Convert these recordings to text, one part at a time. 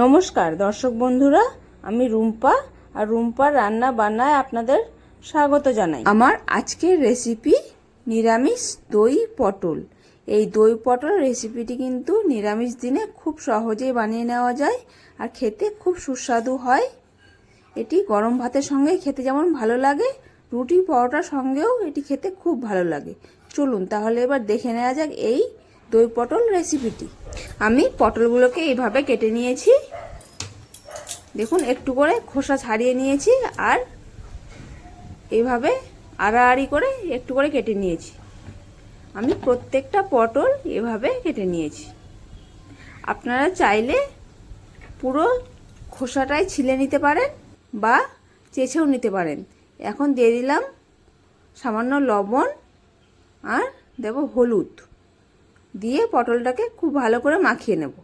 নমস্কার দর্শক বন্ধুরা, আমি রুম্পা আর রুম্পার রান্না বান্নায় আপনাদের স্বাগত জানাই। আমার আজকের রেসিপি নিরামিষ দই পটল। এই দই পটল রেসিপিটি কিন্তু নিরামিষ দিনে খুব সহজেই বানিয়ে নেওয়া যায় আর খেতে খুব সুস্বাদু হয়। এটি গরম ভাতের সঙ্গে খেতে যেমন ভালো লাগে, রুটি পরোটার সঙ্গেও এটি খেতে খুব ভালো লাগে। চলুন তাহলে এবার দেখে নেওয়া যাক এই দই পটল রেসিপিটি। আমি পটলগুলোকে এইভাবে কেটে নিয়েছি, দেখুন একটু করে খোসা ছাড়িয়ে নিয়েছি আর এইভাবে আড়াআড়ি করে একটু করে কেটে নিয়েছি। আমি প্রত্যেকটা পটল এভাবে কেটে নিয়েছি। আপনারা চাইলে পুরো খোসাটাই ছিলে নিতে পারেন বা চেঁচেও নিতে পারেন। এখন দিয়ে দিলাম সামান্য লবণ আর দেব হলুদ, দিয়ে পটলটাকে খুব ভালো করে মাখিয়ে নেব।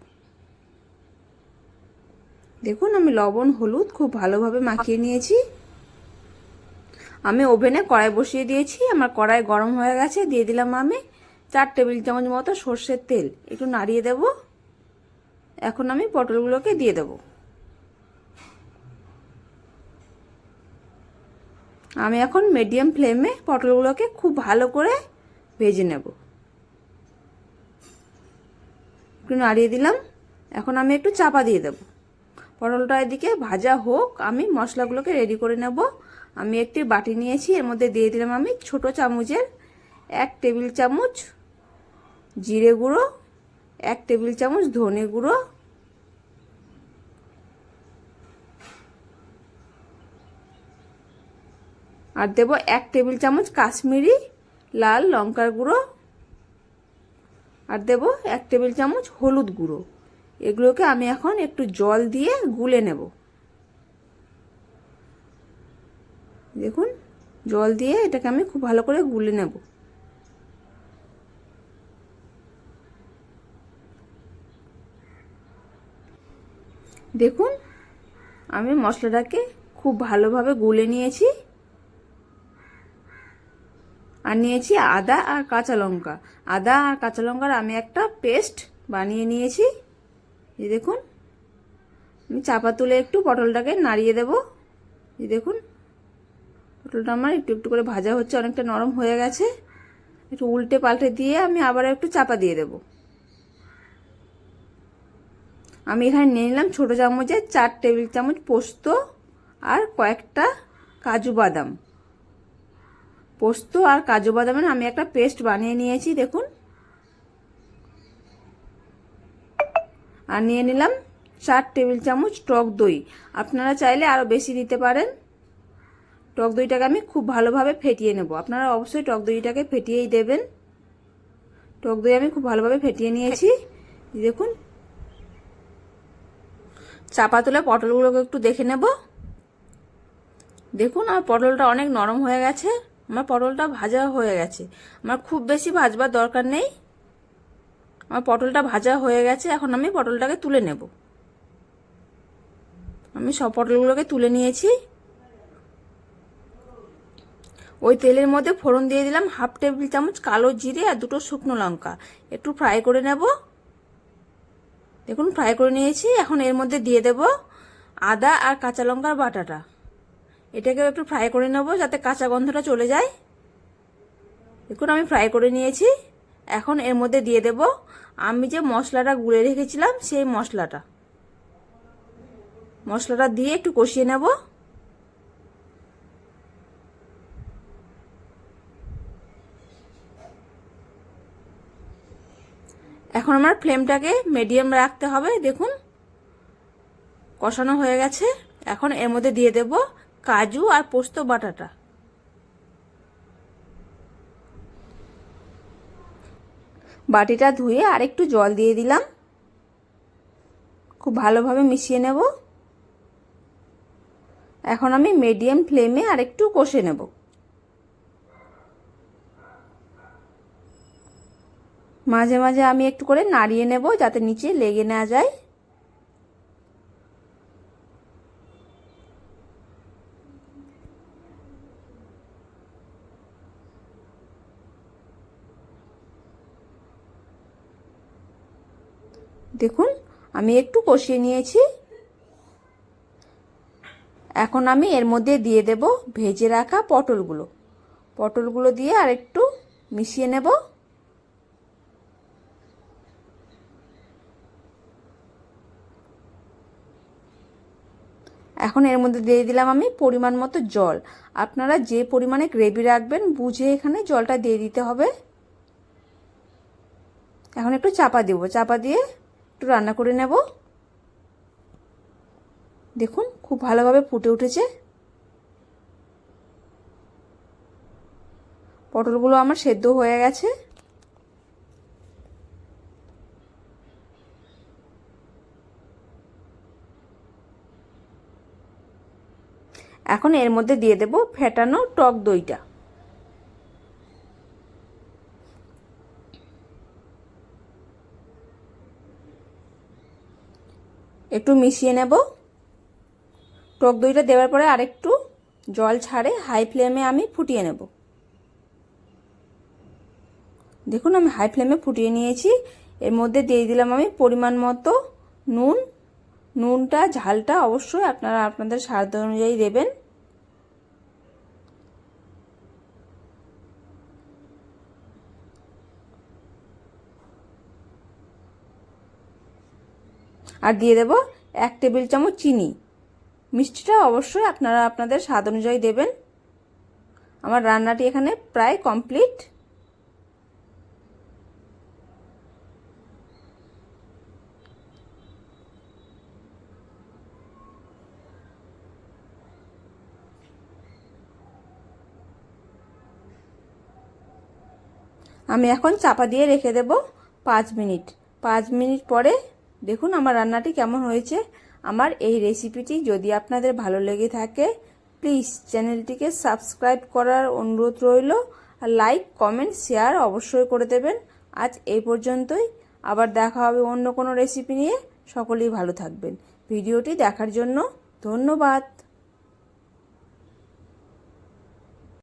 দেখুন আমি লবণ হলুদ খুব ভালোভাবে মাখিয়ে নিয়েছি। আমি ওভেনে কড়াই বসিয়ে দিয়েছি, আমার কড়াই গরম হয়ে গেছে। দিয়ে দিলাম আমি 4 টেবিল চামচ মতো সর্ষের তেল, একটু নাড়িয়ে দেব। এখন আমি পটলগুলোকে দিয়ে দেব। আমি এখন মিডিয়াম ফ্লেমে পটলগুলোকে খুব ভালো করে ভেজে নেব। একটু নাড়িয়ে দিলাম। এখন আমি একটু চাপা দিয়ে দেব। পটলটা এদিকে ভাজা হোক, আমি মশলাগুলোকে রেডি করে নেব। আমি একটি বাটি নিয়েছি, এর মধ্যে দিয়ে দিলাম আমি ছোট চামচের 1 টেবিল চামচ জিরে গুঁড়ো, 1 টেবিল চামচ ধনে গুঁড়ো, আর দেব 1 টেবিল চামচ কাশ্মীরি লাল লঙ্কার গুঁড়ো, আর দেব 1 টেবিল চামচ হলুদ গুঁড়ো। এগুলোকে আমি এখন একটু জল দিয়ে গুলে নেব। দেখুন জল দিয়ে এটাকে আমি খুব ভালো করে গুলে নেব। দেখুন আমি মশলাটাকে খুব ভালোভাবে গুলে নিয়েছি। আর নিয়েছি আদা আর কাঁচা লঙ্কা। আদা আর কাঁচা লঙ্কার আমি একটা পেস্ট বানিয়ে নিয়েছি। এই দেখুন আমি চাপা তুলে একটু পটলটাকে নাড়িয়ে দেব। এই দেখুন পটলটা আমার একটু একটু করে ভাজা হচ্ছে, অনেকটা নরম হয়ে গেছে। একটু উল্টে পাল্টে দিয়ে আমি আবার একটু চাপা দিয়ে দেব। আমি এখানে নিয়ে নিলাম ছোট চামচে 4 টেবিল চামচ পোস্ত আর কয়েকটা কাজু বাদাম। পোস্ত আর কাজু বাদামের আমি একটা পেস্ট বানিয়ে নিয়েছি, দেখুন। আর নিয়ে নিলাম 4 টেবিল চামচ টক দই। আপনারা চাইলে আরও বেশি দিতে পারেন। টক দইটাকে আমি খুব ভালোভাবে ফেটিয়ে নেব। আপনারা অবশ্যই টক দইটাকে ফেটিয়েই দেবেন। টক দই আমি খুব ভালোভাবে ফেটিয়ে নিয়েছি। দেখুন চাপা তুলে পটলগুলোকে একটু দেখে নেব। দেখুন আমার পটলটা অনেক নরম হয়ে গেছে, আমার পটলটা ভাজা হয়ে গেছে। আমার খুব বেশি ভাজবার দরকার নেই, আমার পটলটা ভাজা হয়ে গেছে। এখন আমি পটলটাকে তুলে নেব। আমি সব পটলগুলোকে তুলে নিয়েছি। ওই তেলের মধ্যে ফোড়ন দিয়ে দিলাম 1/2 টেবিল চামচ কালো জিরে আর 2টো শুকনো লঙ্কা। একটু ফ্রাই করে নেব। দেখুন ফ্রাই করে নিয়েছি। এখন এর মধ্যে দিয়ে দেব আদা আর কাঁচা লঙ্কার বাটাটা। এটাকেও একটু ফ্রাই করে নেব যাতে কাঁচা গন্ধটা চলে যায়। দেখুন আমি ফ্রাই করে নিয়েছি। এখন এর মধ্যে দিয়ে দেব আমি যে মশলাটা গুলে রেখেছিলাম সেই মশলাটা দিয়ে একটু কষিয়ে নেব। এখন আমার ফ্লেমটাকে মিডিয়াম রাখতে হবে। দেখুন কষানো হয়ে গেছে। এখন এর মধ্যে দিয়ে দেব কাজু আর পোস্ত বাটাটা। বাটিটা ধুয়ে আর একটু জল দিয়ে দিলাম। খুব ভালোভাবে মিশিয়ে নেব। এখন আমি মিডিয়াম ফ্লেমে আর একটু কষে নেব। মাঝে মাঝে আমি একটু করে নাড়িয়ে নেব যাতে নিচে লেগে না যায়। দেখুন আমি একটু কষিয়ে নিয়েছি। এখন আমি এর মধ্যে দিয়ে দেব ভেজে রাখা পটলগুলো দিয়ে আর একটু মিশিয়ে নেব। এখন এর মধ্যে দিয়ে দিলাম আমি পরিমাণ মতো জল। আপনারা যে পরিমাণে গ্রেভি রাখবেন বুঝে এখানে জলটা দিয়ে দিতে হবে। এখন একটু চাপা দেব, চাপা দিয়ে একটু রান্না করে নেব। দেখুন খুব ভালোভাবে ফুটে উঠেছে। পটলগুলো আমার সেদ্ধ হয়ে গেছে। এখন এর মধ্যে দিয়ে দেব ফেটানো টক দইটা। একটু মিশিয়ে নেব। টক দইটা দেওয়ার পরে আরেকটু জল ছাড়ে হাই ফ্লেমে আমি ফুটিয়ে নেব। দেখুন আমি হাই ফ্লেমে ফুটিয়ে নিয়েছি। এর মধ্যে দিয়ে দিলাম আমি পরিমাণ মতো নুন। নুনটা ঝালটা অবশ্যই আপনারা আপনাদের স্বাদ অনুযায়ী দেবেন। আর দিয়ে দেব 1 টেবিল চামচ চিনি। মিষ্টিটা অবশ্যই আপনারা আপনাদের স্বাদ অনুযায়ী দেবেন। আমার রান্নাটি এখানে প্রায় কমপ্লিট। আমি এখন চাপা দিয়ে রেখে দেব 5 মিনিট। 5 মিনিট পরে দেখুন আমার রান্নাটি কেমন হয়েছে। আমার এই রেসিপিটি যদি আপনাদের ভালো লেগে থাকে প্লিজ চ্যানেলটিকে সাবস্ক্রাইব করার অনুরোধ রইল। আর লাইক কমেন্ট শেয়ার অবশ্যই করে দেবেন। আজ এই পর্যন্তই, আবার দেখা হবে অন্য কোনো রেসিপি নিয়ে। সকলেই ভালো থাকবেন। ভিডিওটি দেখার জন্য ধন্যবাদ।